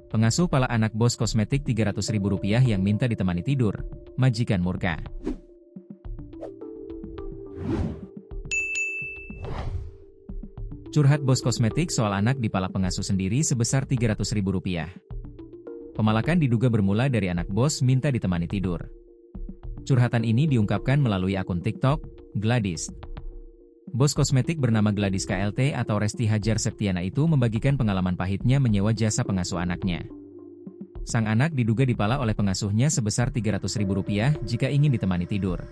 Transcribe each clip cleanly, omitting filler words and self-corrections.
Pengasuh pala anak bos kosmetik Rp300.000 yang minta ditemani tidur. Majikan murka. Curhat bos kosmetik soal anak dipalak pengasuh sendiri sebesar Rp300.000. Pemalakan diduga bermula dari anak bos minta ditemani tidur. Curhatan ini diungkapkan melalui akun TikTok, Gladys. Bos kosmetik bernama Gladys KLT atau Resti Hajar Septiana itu membagikan pengalaman pahitnya menyewa jasa pengasuh anaknya. Sang anak diduga dipala oleh pengasuhnya sebesar Rp300.000 jika ingin ditemani tidur.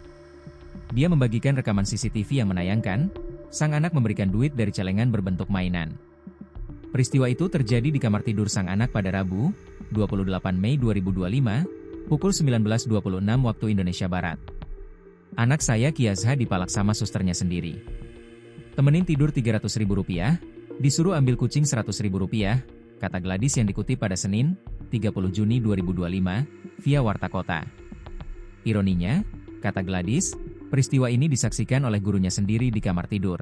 Dia membagikan rekaman CCTV yang menayangkan, sang anak memberikan duit dari celengan berbentuk mainan. Peristiwa itu terjadi di kamar tidur sang anak pada Rabu, 28 Mei 2025, pukul 19.26 waktu Indonesia Barat. Anak saya Kiazha dipalak sama susternya sendiri. Temenin tidur Rp300.000, disuruh ambil kucing Rp100.000, kata Gladys yang dikutip pada Senin, 30 Juni 2025, via Warta Kota. Ironinya, kata Gladys, peristiwa ini disaksikan oleh gurunya sendiri di kamar tidur.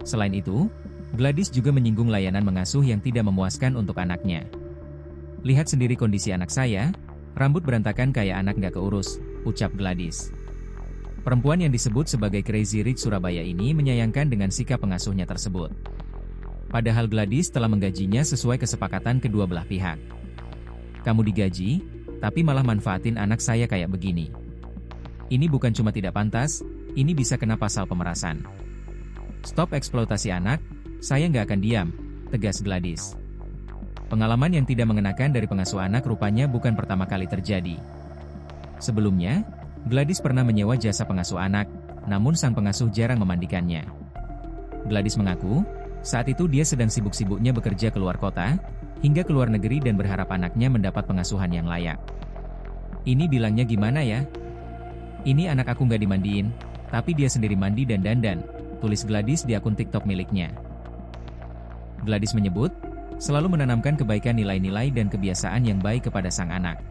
Selain itu, Gladys juga menyinggung layanan mengasuh yang tidak memuaskan untuk anaknya. Lihat sendiri kondisi anak saya, rambut berantakan kayak anak nggak keurus, ucap Gladys. Perempuan yang disebut sebagai Crazy Rich Surabaya ini menyayangkan dengan sikap pengasuhnya tersebut. Padahal Gladys telah menggajinya sesuai kesepakatan kedua belah pihak. Kamu digaji, tapi malah manfaatin anak saya kayak begini. Ini bukan cuma tidak pantas, ini bisa kena pasal pemerasan. Stop eksploitasi anak, saya nggak akan diam, tegas Gladys. Pengalaman yang tidak mengenakan dari pengasuh anak rupanya bukan pertama kali terjadi. Sebelumnya, Gladys pernah menyewa jasa pengasuh anak, namun sang pengasuh jarang memandikannya. Gladys mengaku, saat itu dia sedang sibuk-sibuknya bekerja keluar kota, hingga keluar negeri dan berharap anaknya mendapat pengasuhan yang layak. Ini bilangnya gimana ya? Ini anak aku nggak dimandiin, tapi dia sendiri mandi dan dandan, tulis Gladys di akun TikTok miliknya. Gladys menyebut, selalu menanamkan kebaikan nilai-nilai dan kebiasaan yang baik kepada sang anak.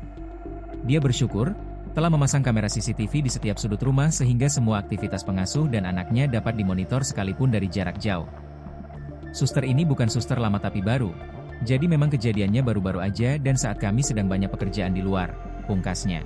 Dia bersyukur, telah memasang kamera CCTV di setiap sudut rumah sehingga semua aktivitas pengasuh dan anaknya dapat dimonitor sekalipun dari jarak jauh. Suster ini bukan suster lama tapi baru, jadi memang kejadiannya baru-baru aja dan saat kami sedang banyak pekerjaan di luar, pungkasnya.